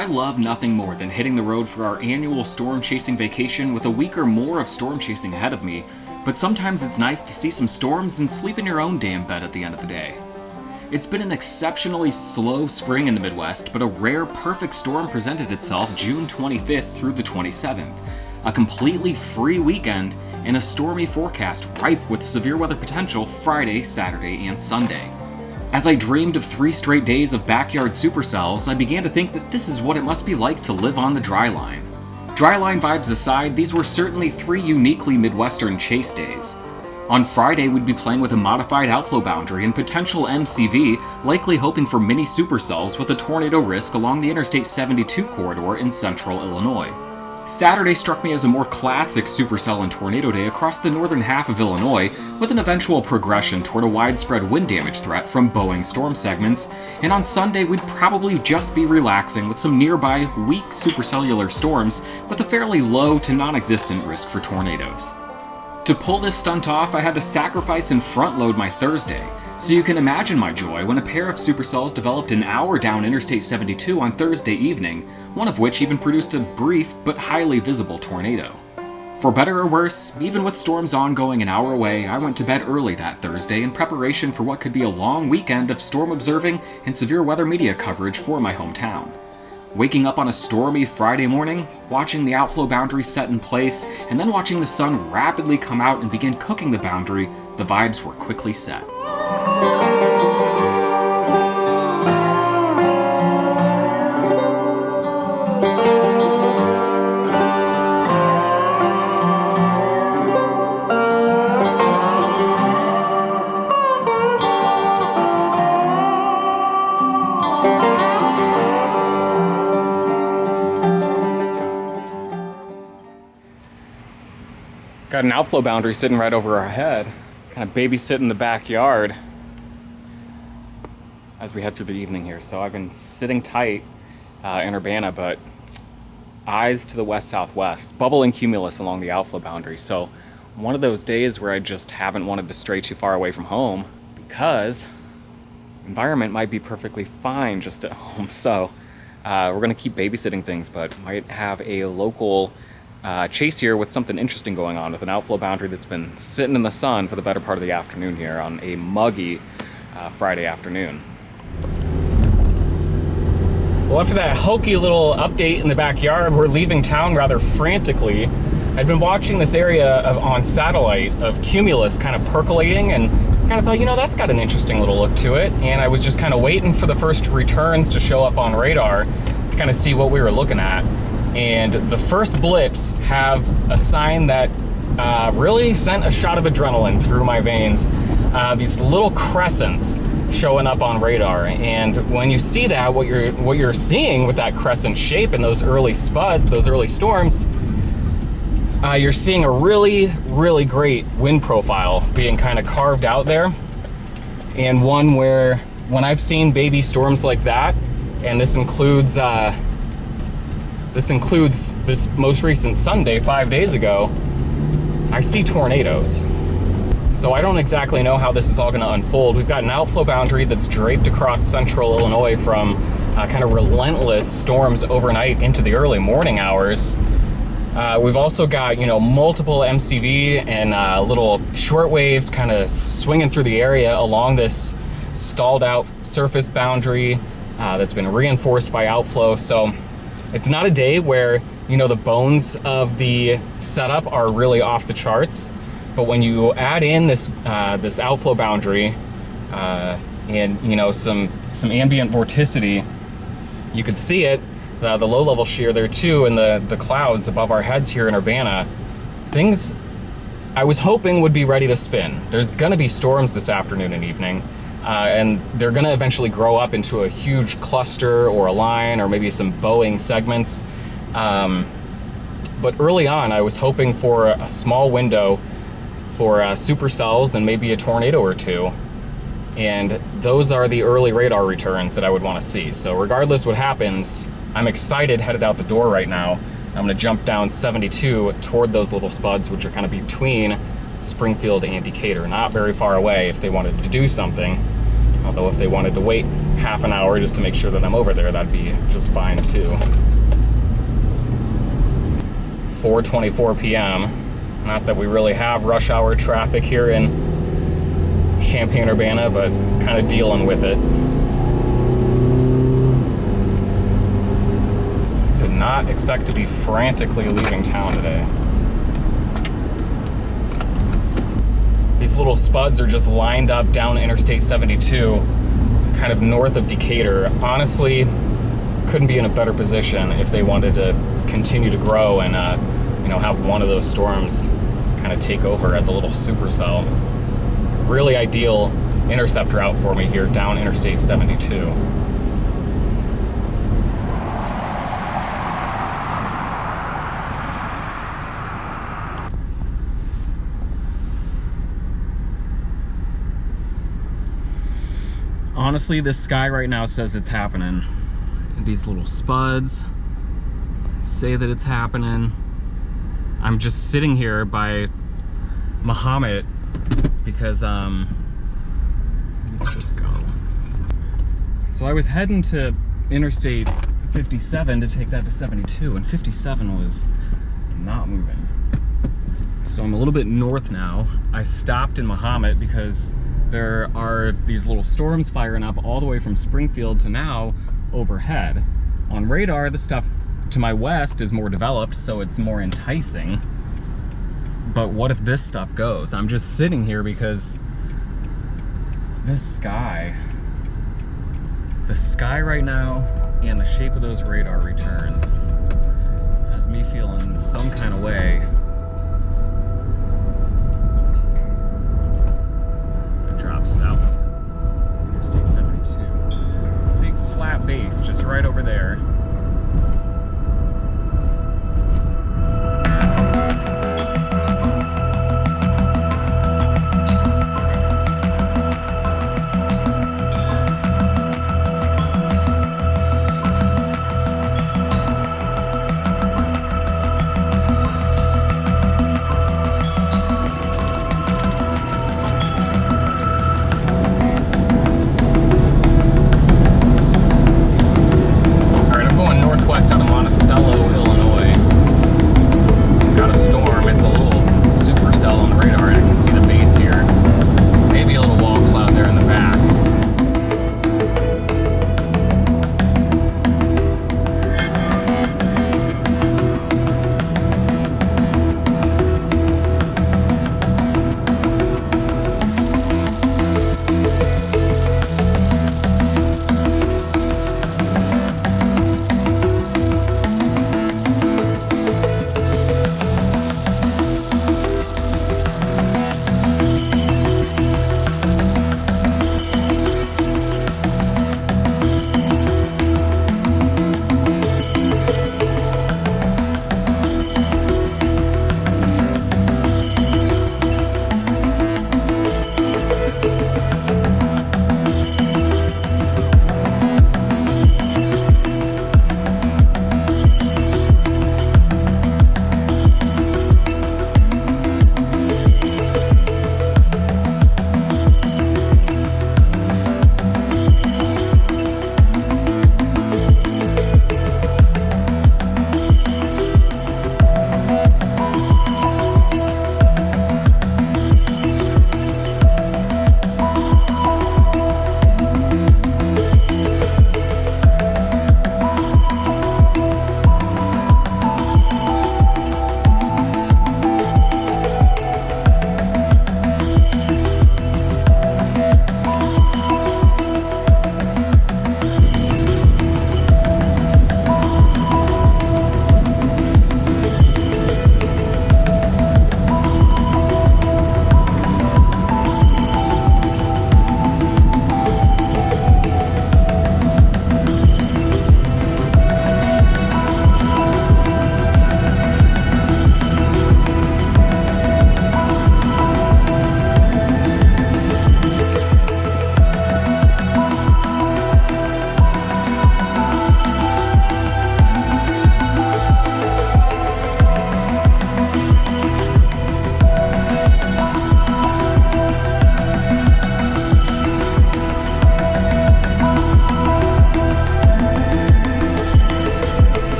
I love nothing more than hitting the road for our annual storm chasing vacation with a week or more of storm chasing ahead of me, but sometimes it's nice to see some storms and sleep in your own damn bed at the end of the day. It's been an exceptionally slow spring in the Midwest, but a rare perfect storm presented itself June 25th through the 27th, a completely free weekend, and a stormy forecast ripe with severe weather potential Friday, Saturday, and Sunday. As I dreamed of 3 straight days of backyard supercells, I began to think that this is what it must be like to live on the dry line. Dry line vibes aside, these were certainly 3 uniquely Midwestern chase days. On Friday, we'd be playing with a modified outflow boundary and potential MCV, likely hoping for mini supercells with a tornado risk along the Interstate 72 corridor in central Illinois. Saturday struck me as a more classic supercell and tornado day across the northern half of Illinois, with an eventual progression toward a widespread wind damage threat from bowing storm segments, and on Sunday we'd probably just be relaxing with some nearby weak supercellular storms with a fairly low to non-existent risk for tornadoes. To pull this stunt off, I had to sacrifice and front-load my Thursday, so you can imagine my joy when a pair of supercells developed an hour down Interstate 72 on Thursday evening, one of which even produced a brief but highly visible tornado. For better or worse, even with storms ongoing an hour away, I went to bed early that Thursday in preparation for what could be a long weekend of storm observing and severe weather media coverage for my hometown. Waking up on a stormy Friday morning, watching the outflow boundary set in place, and then watching the sun rapidly come out and begin cooking the boundary, the vibes were quickly set. Got an outflow boundary sitting right over our head, kind of babysitting the backyard as we head through the evening here. So I've been sitting tight in Urbana, but eyes to the west-southwest, bubbling cumulus along the outflow boundary. So one of those days where I just haven't wanted to stray too far away from home because environment might be perfectly fine just at home. So we're gonna keep babysitting things, but might have a local chase here with something interesting going on with an outflow boundary that's been sitting in the sun for the better part of the afternoon here on a muggy Friday afternoon. Well, after that hokey little update in the backyard, we're leaving town rather frantically. I'd been watching this area on satellite of cumulus kind of percolating and kind of thought, you know, that's got an interesting little look to it. And I was just kind of waiting for the first returns to show up on radar to kind of see what we were looking at. And the first blips have a sign that really sent a shot of adrenaline through my veins. These little crescents showing up on radar, and when you see that, what you're seeing with that crescent shape and those early spuds, those early storms, you're seeing a really great wind profile being kind of carved out there, and one where when I've seen baby storms like that, and this includes this most recent Sunday 5 days ago, I see tornadoes. So I don't exactly know how this is all going to unfold. We've got an outflow boundary that's draped across central Illinois from kind of relentless storms overnight into the early morning hours. We've also got, you know, multiple MCV and little short waves kind of swinging through the area along this stalled out surface boundary that's been reinforced by outflow. So it's not a day where, you know, the bones of the setup are really off the charts, but when you add in this this outflow boundary and, you know, some ambient vorticity, you could see it, the low level shear there too, and the clouds above our heads here in Urbana. Things I was hoping would be ready to spin. There's gonna be storms this afternoon and evening. And they're gonna eventually grow up into a huge cluster or a line or maybe some bowing segments. But early on, I was hoping for a small window for supercells and maybe a tornado or two. And those are the early radar returns that I would wanna see. So regardless what happens, I'm excited headed out the door right now. I'm gonna jump down 72 toward those little spuds, which are kind of between Springfield and Decatur, not very far away if they wanted to do something. Although if they wanted to wait half an hour just to make sure that I'm over there, that'd be just fine too. 4:24 p.m. Not that we really have rush hour traffic here in Champaign-Urbana, but kind of dealing with it. Did not expect to be frantically leaving town today. These little spuds are just lined up down Interstate 72, kind of north of Decatur. Honestly, couldn't be in a better position if they wanted to continue to grow and have one of those storms kind of take over as a little supercell. Really ideal intercept route for me here down Interstate 72. Honestly, this sky right now says it's happening. These little spuds say that it's happening. I'm just sitting here by Mahomet because, let's just go. So I was heading to Interstate 57 to take that to 72, and 57 was not moving. So I'm a little bit north now. I stopped in Mahomet because there are these little storms firing up all the way from Springfield to now overhead. On radar, the stuff to my west is more developed, so it's more enticing. But what if this stuff goes? I'm just sitting here because this sky, the sky right now and the shape of those radar returns has me feeling some kind of way. It drops south, Interstate 72. There's a big flat base just right over there.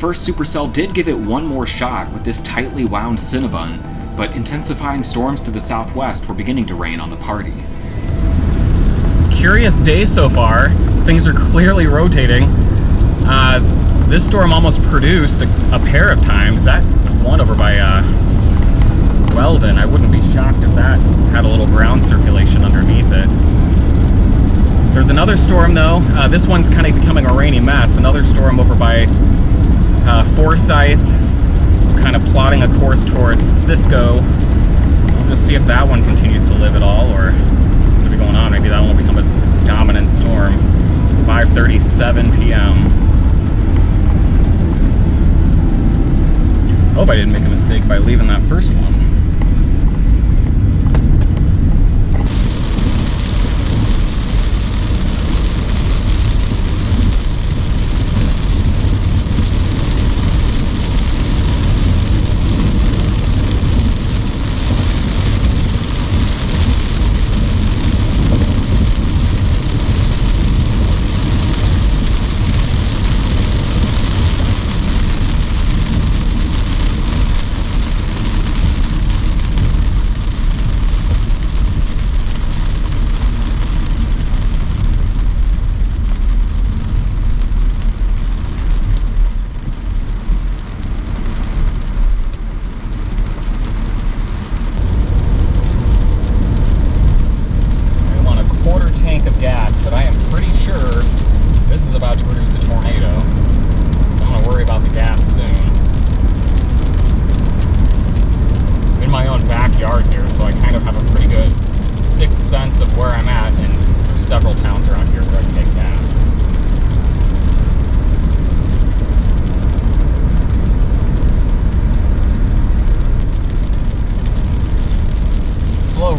first supercell did give it one more shot with this tightly wound Cinnabon, but intensifying storms to the southwest were beginning to rain on the party. Curious day so far. Things are clearly rotating. This storm almost produced a pair of times. That one over by Weldon, I wouldn't be shocked if that had a little ground circulation underneath it. There's another storm though. This one's kind of becoming a rainy mess. Another storm over by Forsyth, kind of plotting a course towards Cisco. We'll just see if that one continues to live at all, or what's going to be going on. Maybe that one will become a dominant storm. It's 5:37 p.m. Hope I didn't make a mistake by leaving that first one.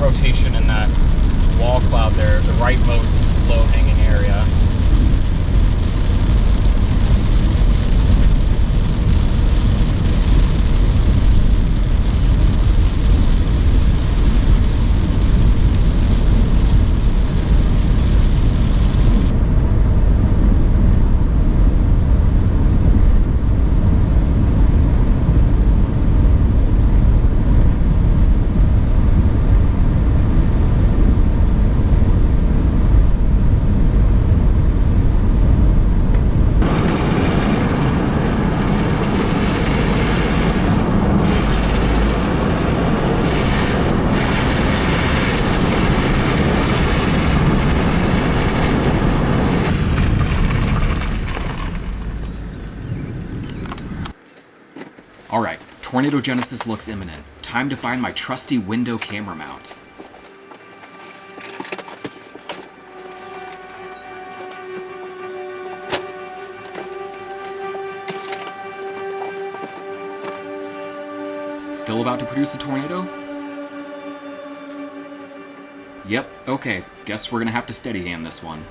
Rotation in that wall cloud there, the rightmost low-hanging area. Alright, tornado genesis looks imminent. Time to find my trusty window camera mount. Still about to produce a tornado? Yep, okay. Guess we're gonna have to steady hand this one.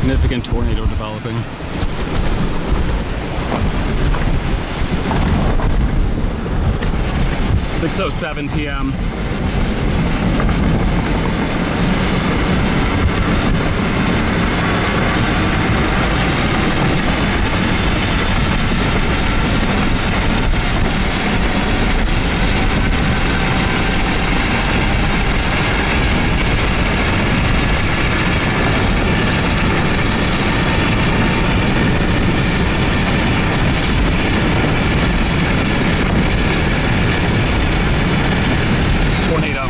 Significant tornado developing. "6:07 p.m. Tornado.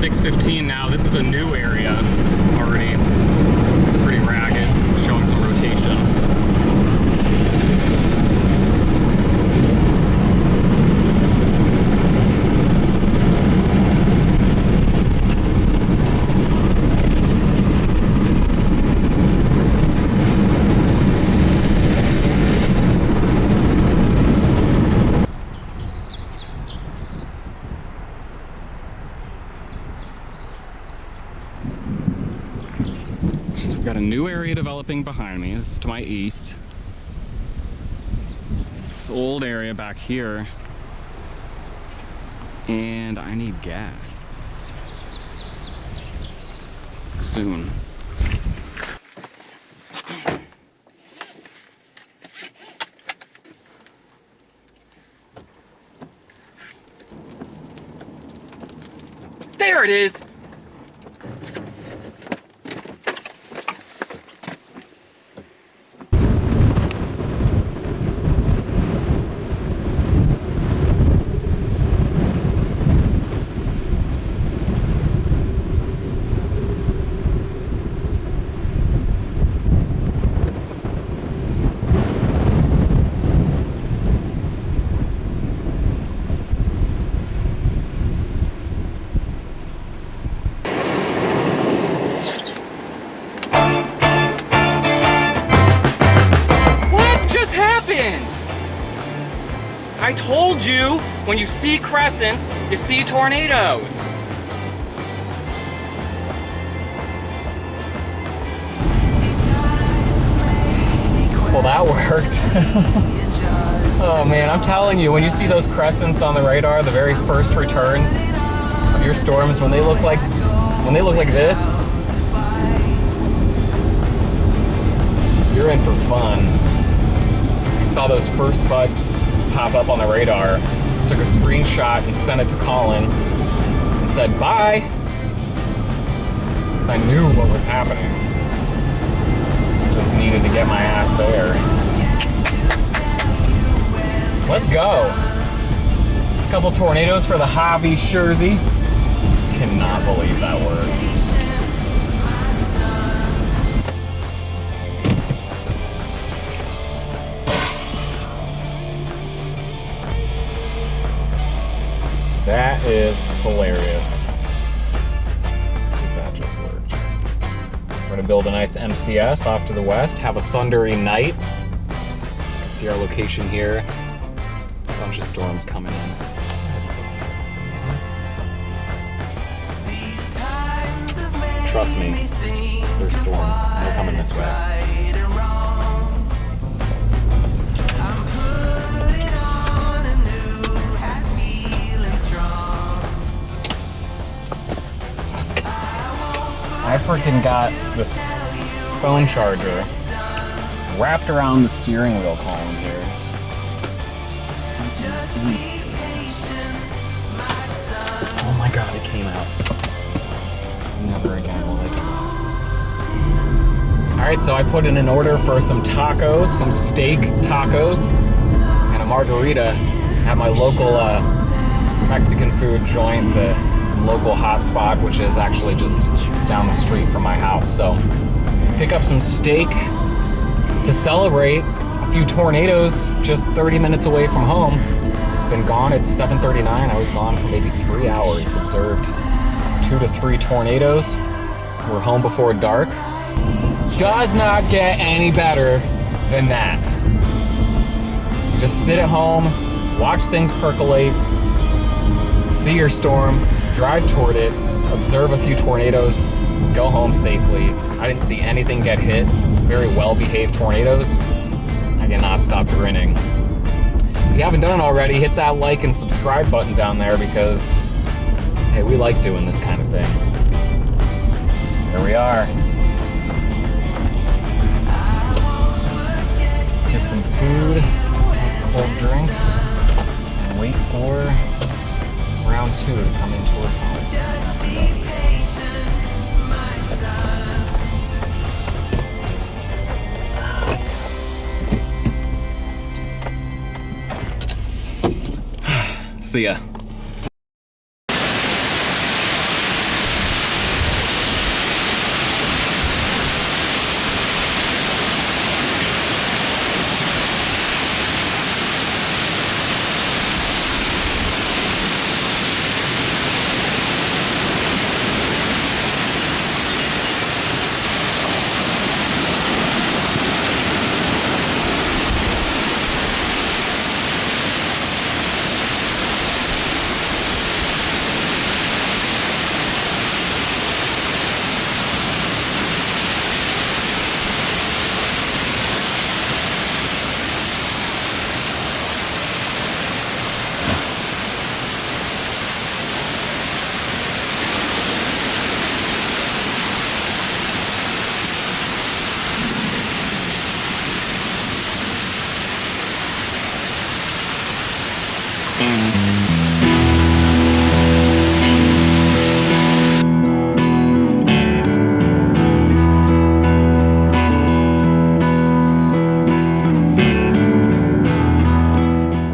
"6:15 now. This is a new area. It's already pretty ragged, showing some rotation. Got a new area developing behind me. This is to my east. This old area back here. And I need gas. Soon. There it is! I told you, when you see crescents, you see tornadoes. Well, that worked. Oh man, I'm telling you, when you see those crescents on the radar, the very first returns of your storms, when they look like this, you're in for fun. I saw those first spuds pop up on the radar, took a screenshot and sent it to Colin and said bye, because I knew what was happening. Just needed to get my ass there. Let's go. A couple tornadoes for the hobby Jersey. Cannot believe that worked. That is hilarious. That just worked. We're gonna build a nice MCS off to the west, have a thundery night. You can see our location here. A bunch of storms coming in. Trust me, there's storms. They're coming this way. I freaking got this phone charger wrapped around the steering wheel column here. Oh my god, it came out. Never again will it. Alright, so I put in an order for some tacos, some steak tacos, and a margarita at my local Mexican food joint, the local hotspot, which is actually just down the street from my house. So pick up some steak to celebrate a few tornadoes just 30 minutes away from home. Been gone, it's 7:39. I was gone for maybe 3 hours. Observed 2 to 3 tornadoes. We're home before dark. Does not get any better than that. Just sit at home, watch things percolate, see your storm, drive toward it, observe a few tornadoes, go home safely. I didn't see anything get hit. Very well-behaved tornadoes. I cannot stop grinning. If you haven't done it already, hit that like and subscribe button down there because, hey, we like doing this kind of thing. Here we are. Get some food, nice cold drink, and wait for round 2 to come in towards home. See ya.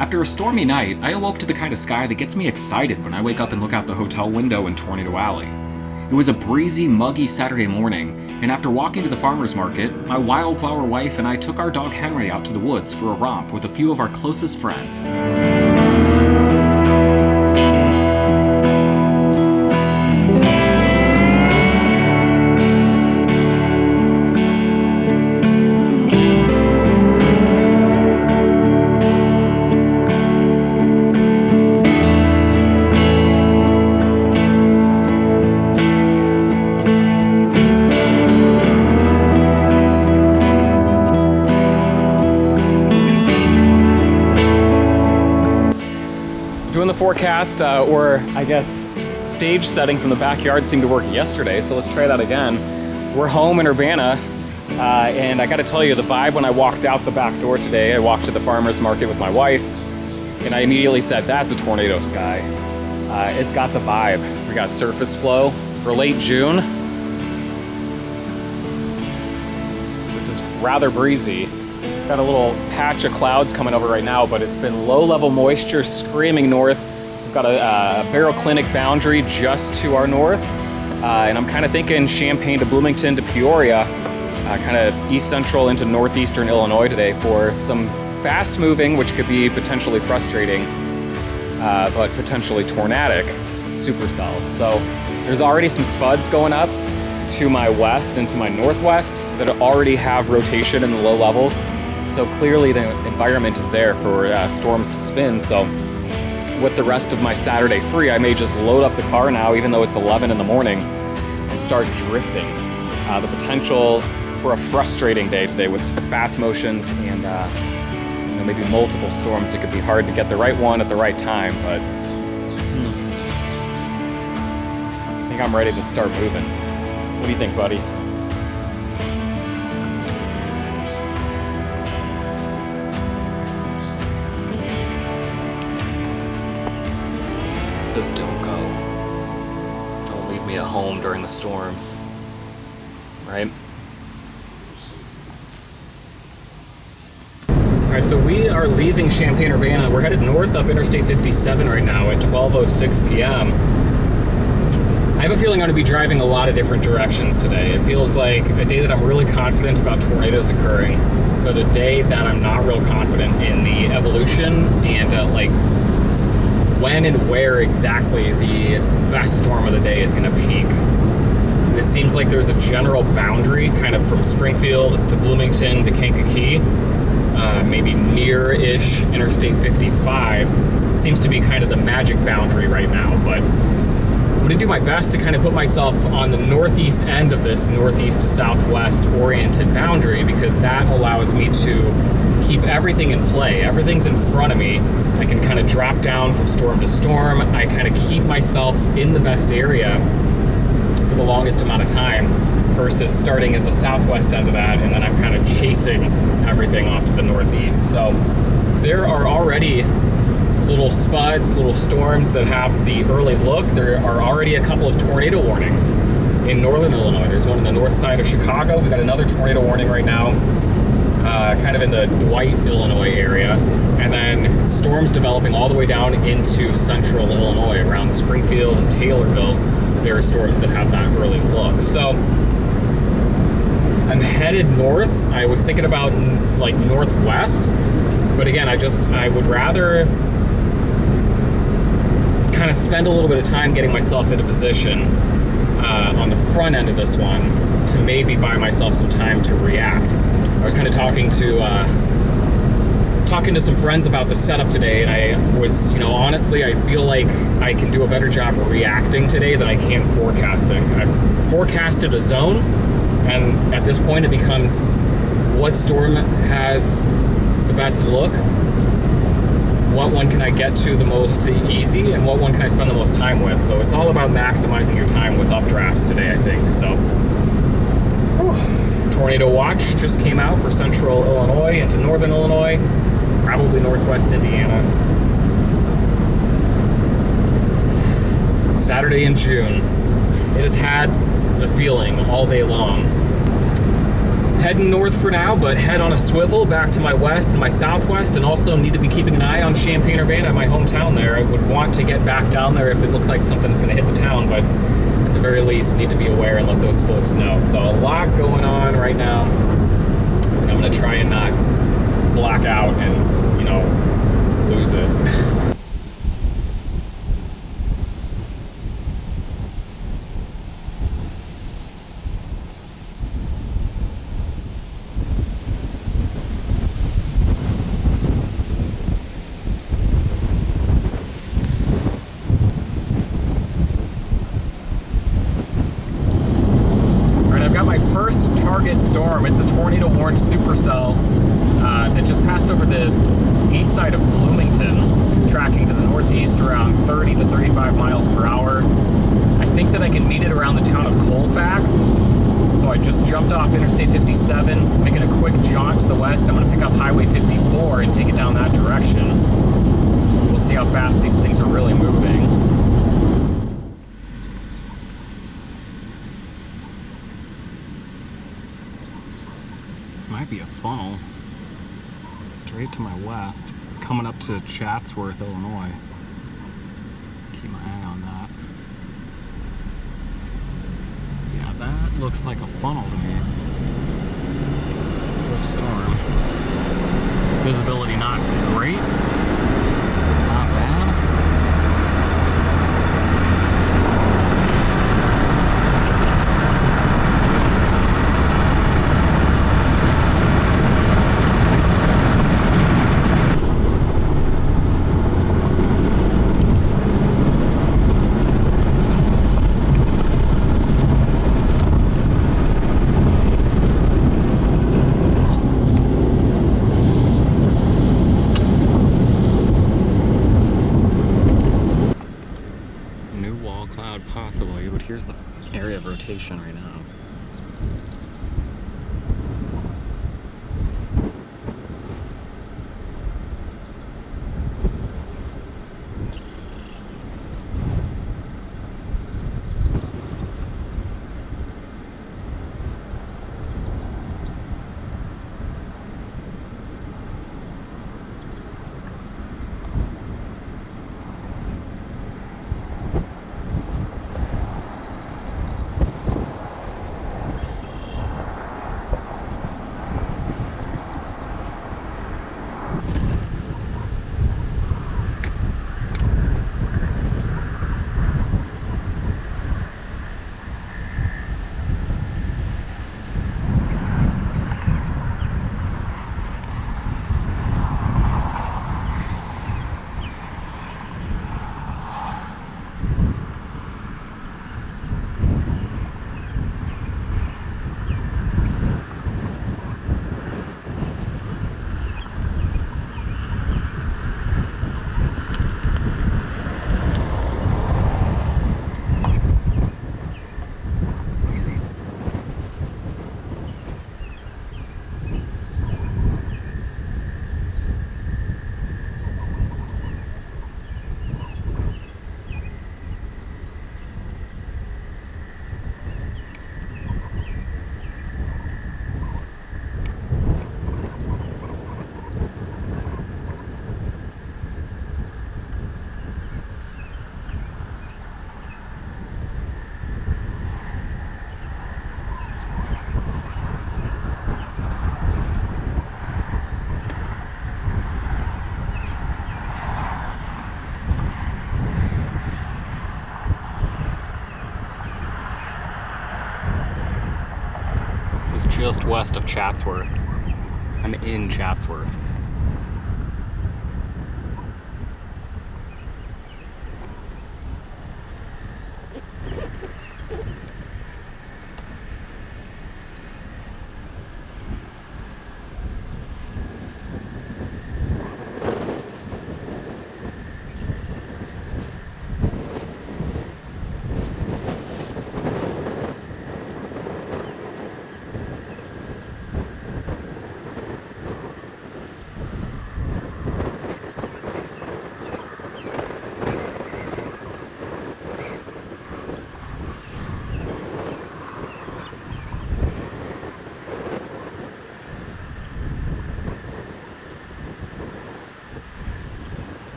After a stormy night, I awoke to the kind of sky that gets me excited when I wake up and look out the hotel window in Tornado Alley. It was a breezy, muggy Saturday morning, and after walking to the farmer's market, my wildflower wife and I took our dog Henry out to the woods for a romp with a few of our closest friends. forecast, or I guess stage setting from the backyard seemed to work yesterday, so let's try that again. We're home in Urbana, and I gotta tell you, the vibe when I walked out the back door today, I walked to the farmer's market with my wife, and I immediately said, that's a tornado sky. It's got the vibe. We got surface flow for late June. This is rather breezy. Got a little patch of clouds coming over right now, but it's been low-level moisture screaming north. We've got a baroclinic boundary just to our north, and I'm kind of thinking Champaign to Bloomington to Peoria, kind of east central into northeastern Illinois today for some fast moving, which could be potentially frustrating, but potentially tornadic supercells. So there's already some spuds going up to my west and to my northwest that already have rotation in the low levels. So clearly the environment is there for storms to spin. So with the rest of my Saturday free, I may just load up the car now, even though it's 11 in the morning, and start drifting. The potential for a frustrating day today with some fast motions and you know, maybe multiple storms. It could be hard to get the right one at the right time, but I think I'm ready to start moving. What do you think, buddy? Says don't go. Don't leave me at home during the storms. Right? Alright, so we are leaving Champaign-Urbana. We're headed north up Interstate 57 right now at 12:06 p.m. I have a feeling I'm going to be driving a lot of different directions today. It feels like a day that I'm really confident about tornadoes occurring, but a day that I'm not real confident in the evolution and like when and where exactly the best storm of the day is going to peak. It seems like there's a general boundary kind of from Springfield to Bloomington to Kankakee, maybe near-ish Interstate 55. It seems to be kind of the magic boundary right now, but I'm going to do my best to kind of put myself on the northeast end of this northeast to southwest oriented boundary, because that allows me to keep everything in play. Everything's in front of me. I can kind of drop down from storm to storm. I kind of keep myself in the best area for the longest amount of time versus starting at the southwest end of that, and then I'm kind of chasing everything off to the northeast. So there are already little spuds, little storms that have the early look. There are already a couple of tornado warnings in northern Illinois. There's one on the north side of Chicago. We've got another tornado warning right now, kind of in the Dwight, Illinois area. And then storms developing all the way down into central Illinois around Springfield and Taylorville. There are storms that have that early look. So I'm headed north. I was thinking about like northwest, but again, I would rather kind of spend a little bit of time getting myself into position on the front end of this one to maybe buy myself some time to react. I was kind of talking to some friends about the setup today, and I was, honestly, I feel like I can do a better job reacting today than I can forecasting. I've forecasted a zone, and at this point it becomes what storm has the best look, what one can I get to the most easy, and what one can I spend the most time with. So it's all about maximizing your time with updrafts today, I think. So, tornado watch just came out for central Illinois into northern Illinois, probably northwest Indiana. Saturday in June. It has had the feeling all day long. Heading north for now, but head on a swivel back to my west and my southwest, and also need to be keeping an eye on Champaign-Urbana, my hometown there. I would want to get back down there if it looks like something is going to hit the town, but at the very least need to be aware and let those folks know. So a lot going on right now, and I'm going to try and not black out and, lose it. Target storm. It's a tornado warned supercell that just passed over the east side of Bloomington. It's tracking to the northeast around 30 to 35 miles per hour. I think that I can meet it around the town of Colfax. So I just jumped off Interstate 57, making a quick jaunt to the west. I'm going to pick up Highway 54 and take it down that direction. We'll see how fast these things are really moving. Might be a funnel straight to my west, coming up to Chatsworth, Illinois. Keep my eye on that. Yeah, that looks like a funnel to me. There's the whole storm. Visibility not great. Not bad. Possibly, but here's the area of rotation right now. Just west of Chatsworth. I'm in Chatsworth.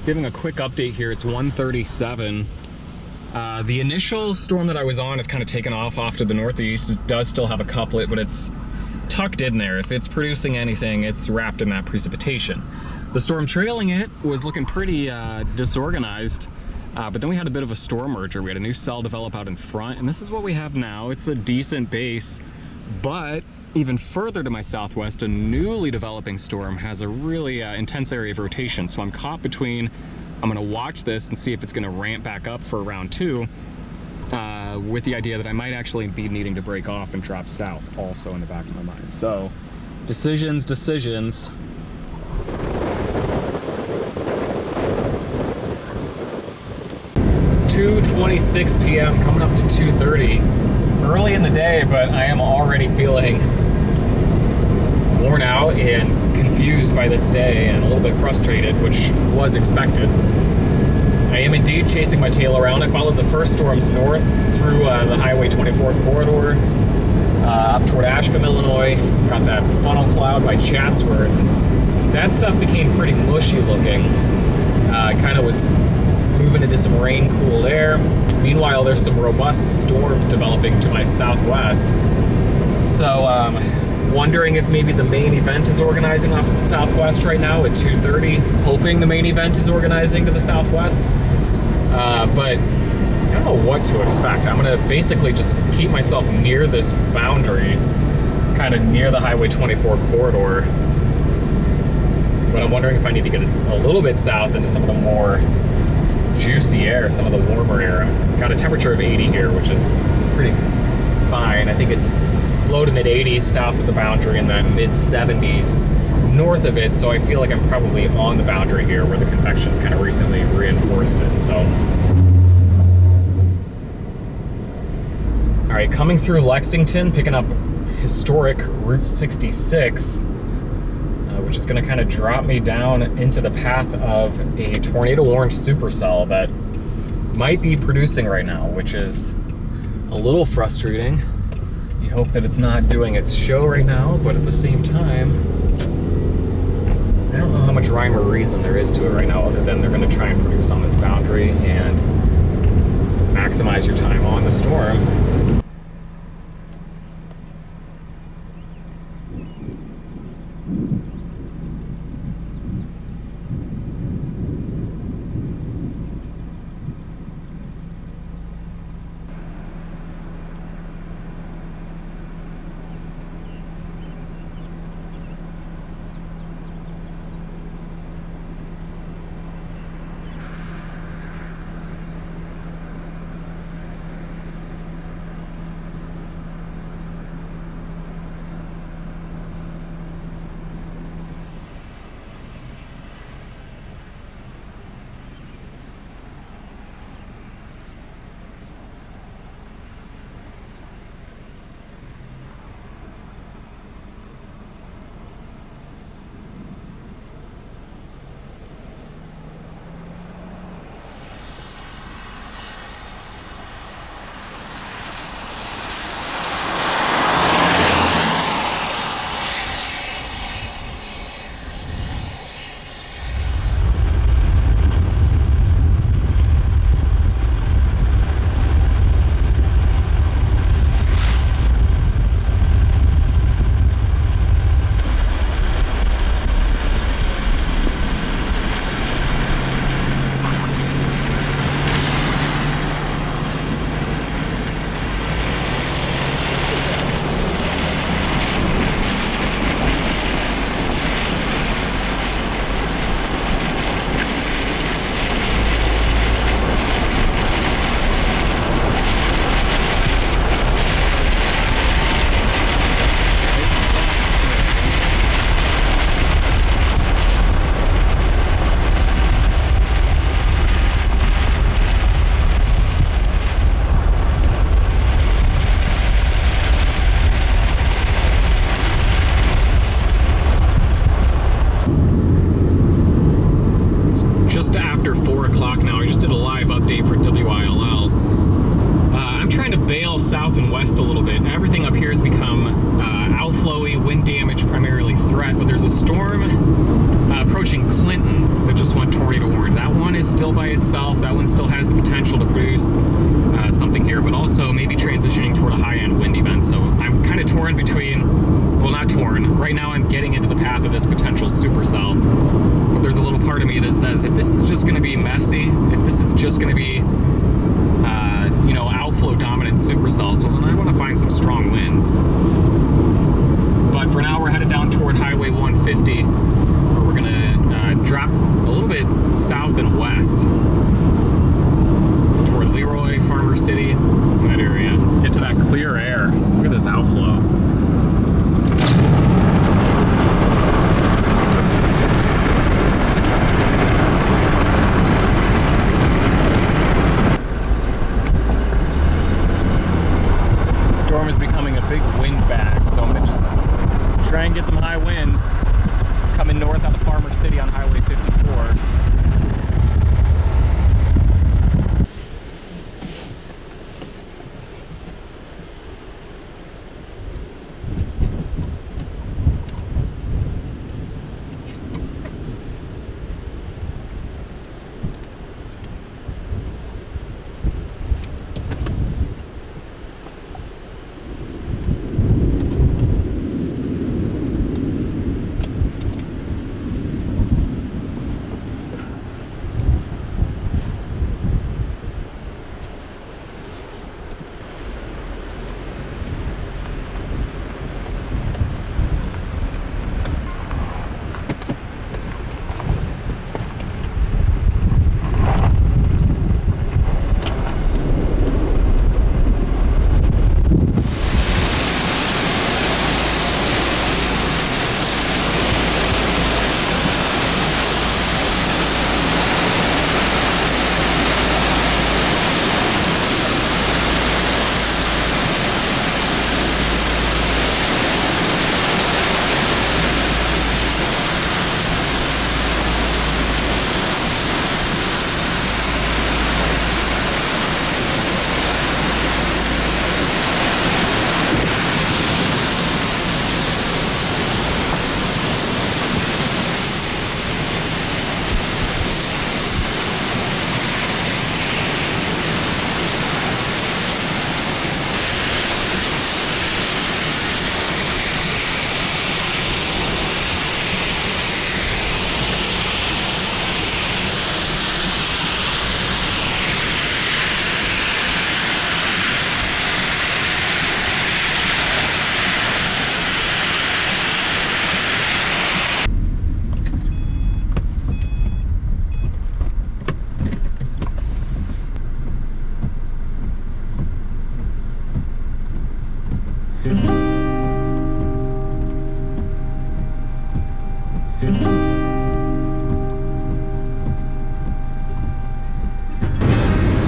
Giving a quick update here, it's 1:37. The initial storm that I was on is kind of taken off to the northeast. It does still have a couplet, but it's tucked in there. If it's producing anything, it's wrapped in that precipitation. The storm trailing it was looking pretty disorganized. But then we had a bit of a storm merger. We had a new cell develop out in front, and this is what we have now. It's a decent base, but even further to my southwest, a newly developing storm has a really intense area of rotation. So I'm caught between, I'm gonna watch this and see if it's gonna ramp back up for round 2, with the idea that I might actually be needing to break off and drop south also in the back of my mind. So decisions. It's 2:26 p.m. coming up to 2:30. Early in the day, but I am already feeling worn out and confused by this day and a little bit frustrated, which was expected. I am indeed chasing my tail around. I followed the first storms north through the Highway 24 corridor, up toward Ashcombe, Illinois. Got that funnel cloud by Chatsworth. That stuff became pretty mushy looking. Kind of was moving into some rain-cooled air. Meanwhile, there's some robust storms developing to my southwest. So, wondering if maybe the main event is organizing off to the southwest right now at 2:30. Hoping the main event is organizing to the southwest. But I don't know what to expect. I'm gonna basically just keep myself near this boundary, kind of near the Highway 24 corridor. But I'm wondering if I need to get a little bit south into some of the more juicy air, some of the warmer air. Got a temperature of 80 here, which is pretty fine. I think it's low to mid 80s south of the boundary and then mid 70s north of it, so I feel like I'm probably on the boundary here where the convection's kind of recently reinforced it. So, all right, coming through Lexington, picking up historic Route 66, which is going to kind of drop me down into the path of a tornado-warned supercell that might be producing right now, which is a little frustrating. You hope that it's not doing its show right now, but at the same time, I don't know how much rhyme or reason there is to it right now, other than they're going to try and produce on this boundary and maximize your time on the storm. part of me that says, if this is just going to be messy, if this is just going to be, you know, outflow dominant supercells, well, then I want to find some strong winds. But for now, we're headed down toward Highway 150, where we're going to drop a little bit south and west toward Leroy, Farmer City, that area. Get to that clear air. Look at this outflow. Storm is becoming a big wind bag, so I'm gonna just try and get some high winds coming north out of Farmer City on Highway 54.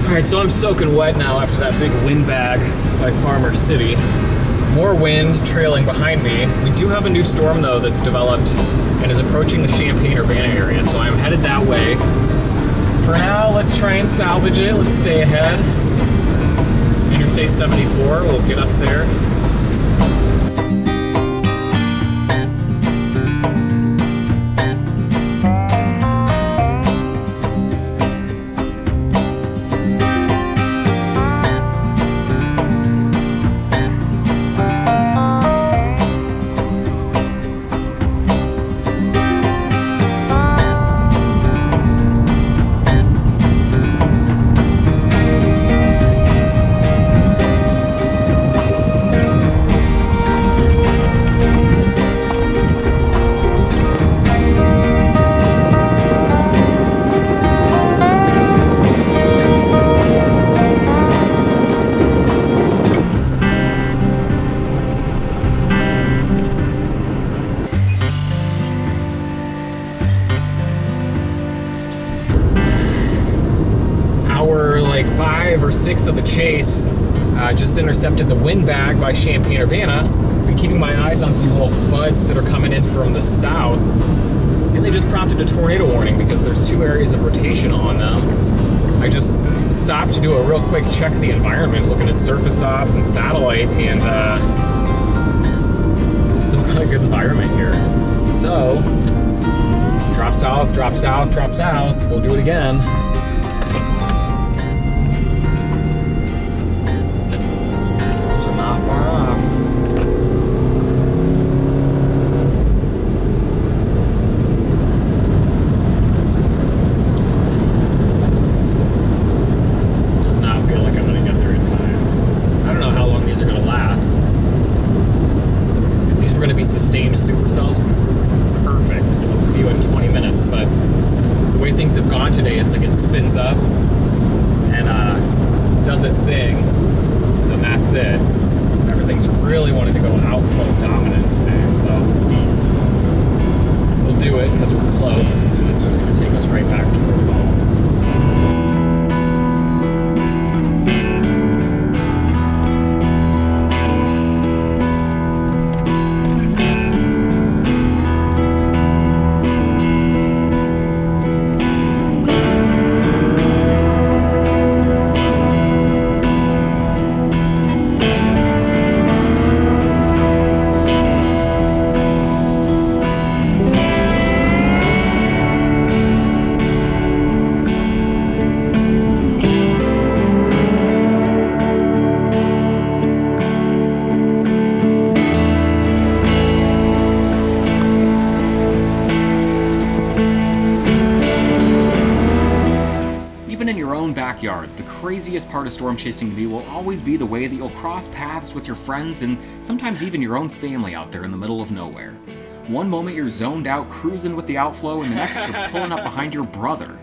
Alright, so I'm soaking wet now after that big wind bag by Farmer City. More wind trailing behind me. We do have a new storm though that's developed and is approaching the Champaign-Urbana area, so I'm headed that way. For now, let's try and salvage it. Let's stay ahead. Interstate 74 will get us there. Like 5 or 6 of the chase just intercepted the wind bag by Champaign-Urbana. Been keeping my eyes on some little spuds that are coming in from the south, and they just prompted a tornado warning because there's 2 areas of rotation on them. I just stopped to do a real quick check of the environment, looking at surface obs and satellite, and still got a good environment here. So drop south, drop south, drop south. We'll do it again. way things have gone today, it's like it spins up and does its thing, then that's it. Everything's really wanting to go outflow dominant today, so we'll do it because we're close, and it's just going to take us right back to where we're going. Backyard, the craziest part of storm chasing to me will always be the way that you'll cross paths with your friends and sometimes even your own family out there in the middle of nowhere. One moment you're zoned out cruising with the outflow, and the next you're pulling up behind your brother.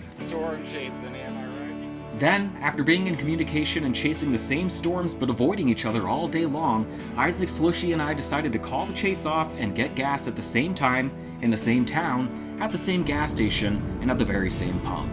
Storm chasing, am I right? Then, after being in communication and chasing the same storms but avoiding each other all day long, Isaac Slushy and I decided to call the chase off and get gas at the same time, in the same town, at the same gas station, and at the very same pump.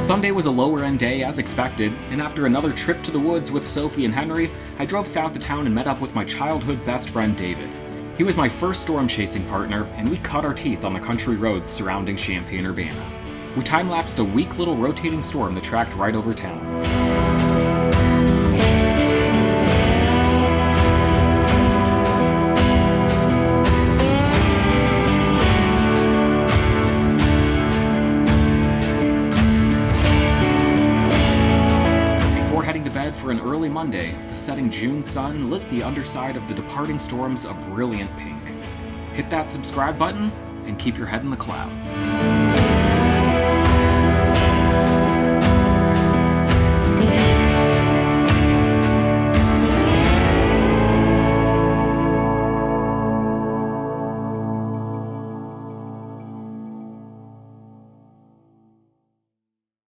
Sunday was a lower-end day as expected, and after another trip to the woods with Sophie and Henry, I drove south of town and met up with my childhood best friend David. He was my first storm chasing partner, and we cut our teeth on the country roads surrounding Champaign-Urbana. We time-lapsed a weak little rotating storm that tracked right over town. For an early Monday, the setting June sun lit the underside of the departing storms a brilliant pink. Hit that subscribe button and keep your head in the clouds.